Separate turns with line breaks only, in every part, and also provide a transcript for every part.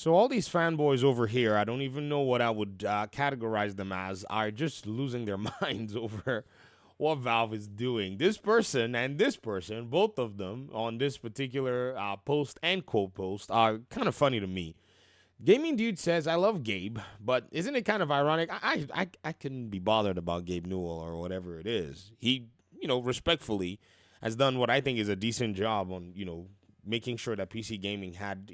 So all these fanboys over here, I don't even know what I would categorize them as, are just losing their minds over what Valve is doing. This person and this person, both of them on this particular post and quote post, are kind of funny to me. Gaming Dude says, I love Gabe, but isn't it kind of ironic? I couldn't be bothered about Gabe Newell or whatever it is. He, respectfully has done what I think is a decent job on, making sure that PC gaming had,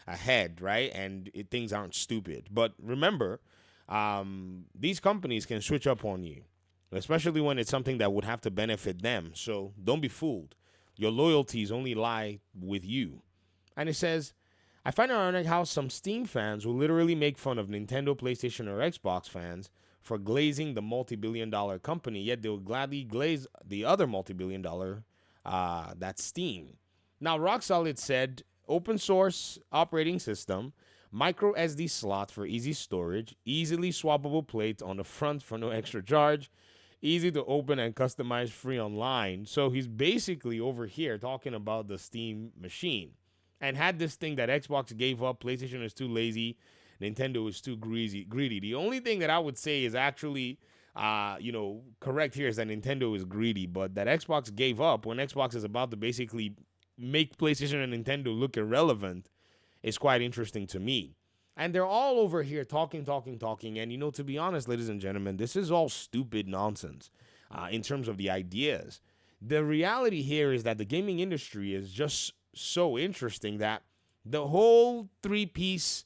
a head, right? And things aren't stupid. But remember, these companies can switch up on you, especially when it's something that would have to benefit them. So don't be fooled. Your loyalties only lie with you. And it says, I find it ironic how some Steam fans will literally make fun of Nintendo, PlayStation, or Xbox fans for glazing the multi-billion-dollar company, yet they'll gladly glaze the other multi-billion-dollar, that's Steam. Now, Rock Solid said, open source operating system, micro SD slot for easy storage, easily swappable plates on the front for no extra charge, easy to open and customize, free online. So he's basically over here talking about the Steam machine. And had this thing that Xbox gave up, PlayStation is too lazy, Nintendo is too greedy. The only thing that I would say is actually, correct here is that Nintendo is greedy, but that Xbox gave up when Xbox is about to basically make PlayStation and Nintendo look irrelevant is quite interesting to me. And they're all over here talking. And, to be honest, ladies and gentlemen, this is all stupid nonsense in terms of the ideas. The reality here is that the gaming industry is just so interesting that the whole three-piece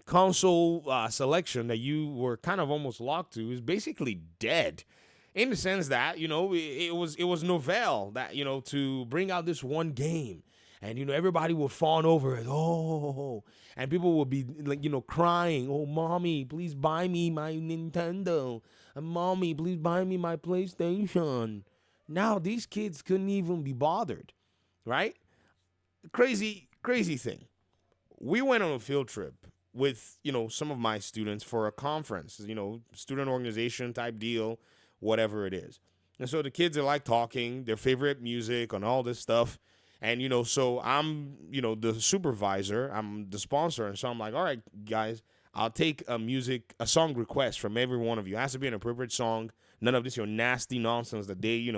console selection that you were kind of almost locked to is basically dead, in the sense that it was novel that to bring out this one game, and everybody would fawn over it, and people would be like crying, oh mommy, please buy me my Nintendo, and mommy, please buy me my PlayStation. Now these kids couldn't even be bothered. Right? Crazy thing. We went on a field trip with, some of my students for a conference, student organization type deal, whatever it is. And so the kids are like talking, their favorite music and all this stuff. And, so I'm, the supervisor, I'm the sponsor. And so I'm like, all right, guys, I'll take a song request from every one of you. It has to be an appropriate song. None of this, nasty nonsense that they,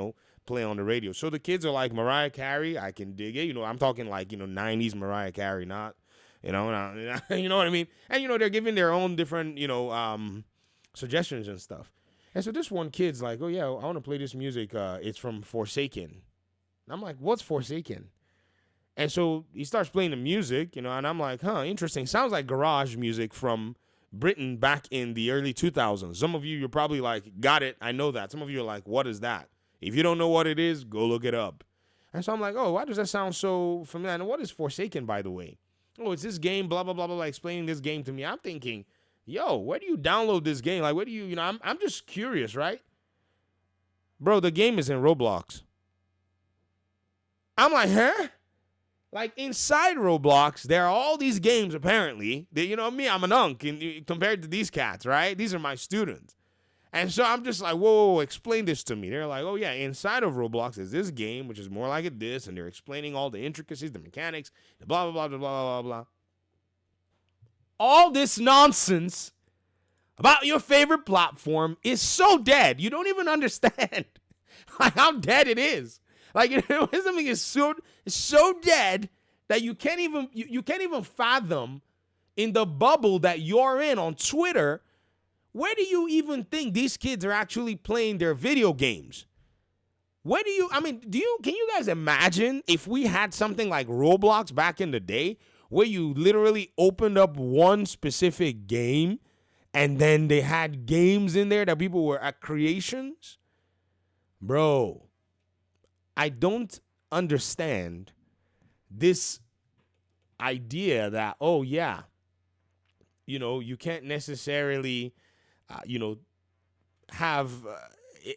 play on the radio. So the kids are like, Mariah Carey, I can dig it. I'm talking like, 90s Mariah Carey, not, you know what I mean? And, they're giving their own different, suggestions and stuff. And so this one kid's like, oh, yeah, I want to play this music. It's from Forsaken. And I'm like, what's Forsaken? And so he starts playing the music, and I'm like, interesting. Sounds like garage music from Britain back in the early 2000s. Some of you, you're probably like, got it, I know that. Some of you are like, what is that? If you don't know what it is, go look it up. And so I'm like, oh, why does that sound so familiar? And what is Forsaken, by the way? Oh, it's this game, blah, blah, blah, blah, explaining this game to me. I'm thinking, yo, where do you download this game? Like, where do you, I'm just curious, right? Bro, the game is in Roblox. I'm like, huh? Like, inside Roblox, there are all these games, apparently. That, me, I'm an unk compared to these cats, right? These are my students. And so I'm just like, whoa, explain this to me. They're like, oh, yeah, inside of Roblox is this game, which is more like this, and they're explaining all the intricacies, the mechanics, the blah, blah, blah, blah, blah, blah, blah. All this nonsense about your favorite platform is so dead. You don't even understand like how dead it is. Like, something is so dead that you can't even fathom in the bubble that you're in on Twitter. Where do you even think these kids are actually playing their video games? Can you guys imagine if we had something like Roblox back in the day where you literally opened up one specific game and then they had games in there that people were at creations? Bro, I don't understand this idea that, oh yeah, you can't necessarily have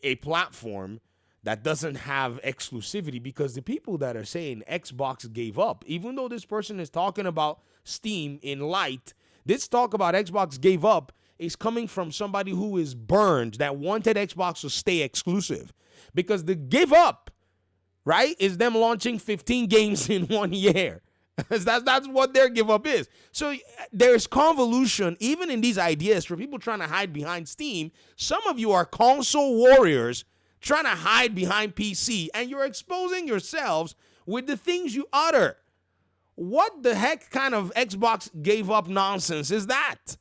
a platform that doesn't have exclusivity, because the people that are saying Xbox gave up, even though this person is talking about Steam in light, this talk about Xbox gave up is coming from somebody who is burned, that wanted Xbox to stay exclusive. Because the give up, right, is them launching 15 games in 1 year. That's what their give up is. So there's convolution even in these ideas for people trying to hide behind Steam. Some of you are console warriors trying to hide behind PC, and you're exposing yourselves with the things you utter. What the heck kind of Xbox gave up nonsense is that?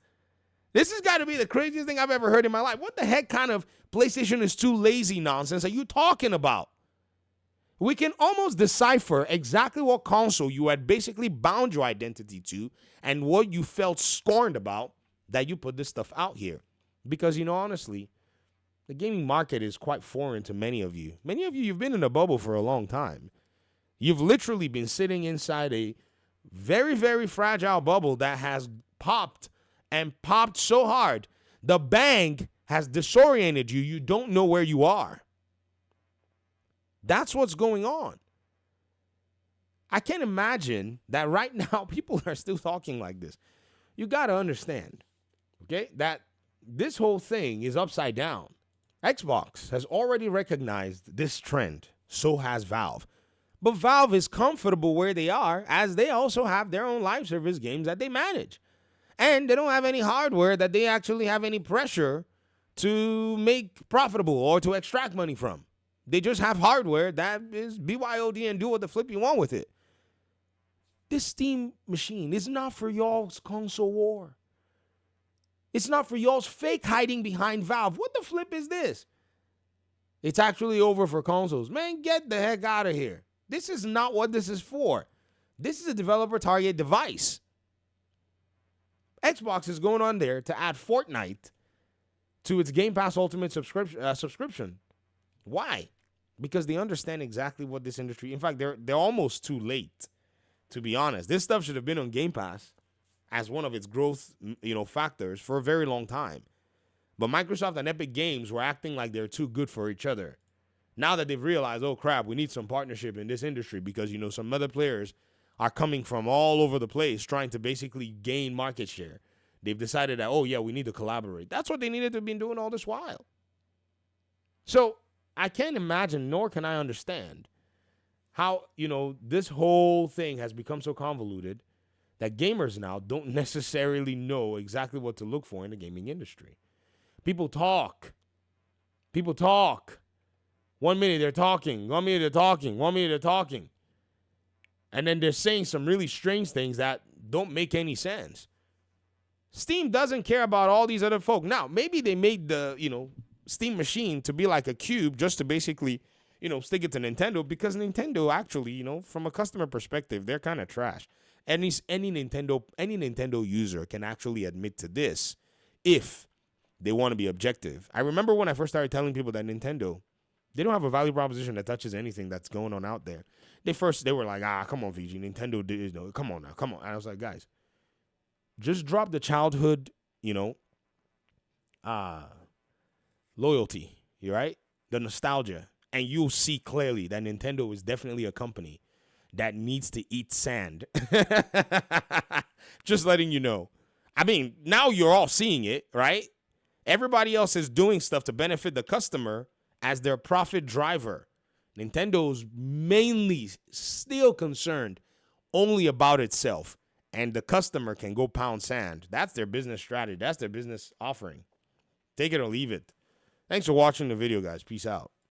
This has got to be the craziest thing I've ever heard in my life. What the heck kind of PlayStation is too lazy nonsense are you talking about? We can almost decipher exactly what console you had basically bound your identity to and what you felt scorned about that you put this stuff out here. Because, honestly, the gaming market is quite foreign to many of you. Many of you, you've been in a bubble for a long time. You've literally been sitting inside a very, very fragile bubble that has popped and popped so hard. The bang has disoriented you. You don't know where you are. That's what's going on. I can't imagine that right now people are still talking like this. You got to understand, okay, that this whole thing is upside down. Xbox has already recognized this trend. So has Valve. But Valve is comfortable where they are, as they also have their own live service games that they manage. And they don't have any hardware that they actually have any pressure to make profitable or to extract money from. They just have hardware that is BYOD and do what the flip you want with it. This Steam machine is not for y'all's console war. It's not for y'all's fake hiding behind Valve. What the flip is this? It's actually over for consoles. Man, get the heck out of here. This is not what this is for. This is a developer target device. Xbox is going on there to add Fortnite to its Game Pass Ultimate subscription. Why? Because they understand exactly what this industry. In fact, they're almost too late, to be honest. This stuff should have been on Game Pass as one of its growth, factors for a very long time. But Microsoft and Epic Games were acting like they're too good for each other. Now that they've realized, oh crap, we need some partnership in this industry because some other players are coming from all over the place trying to basically gain market share. They've decided that, oh yeah, we need to collaborate. That's what they needed to have been doing all this while. So I can't imagine, nor can I understand how, this whole thing has become so convoluted that gamers now don't necessarily know exactly what to look for in the gaming industry. People talk. 1 minute they're talking, 1 minute they're talking, 1 minute they're talking. And then they're saying some really strange things that don't make any sense. Steam doesn't care about all these other folk. Now, maybe they made the, Steam machine to be like a cube just to basically, stick it to Nintendo because Nintendo actually, from a customer perspective, they're kind of trash. Any Nintendo user can actually admit to this if they want to be objective. I remember when I first started telling people that Nintendo, they don't have a value proposition that touches anything that's going on out there. They were like, come on, VG, Nintendo did, come on now, come on. And I was like, guys, just drop the childhood, loyalty, you right? The nostalgia, and you'll see clearly that Nintendo is definitely a company that needs to eat sand. Just letting you know. I mean, now you're all seeing it, right? Everybody else is doing stuff to benefit the customer as their profit driver. Nintendo's mainly still concerned only about itself, and the customer can go pound sand. That's their business strategy. That's their business offering. Take it or leave it. Thanks for watching the video, guys. Peace out.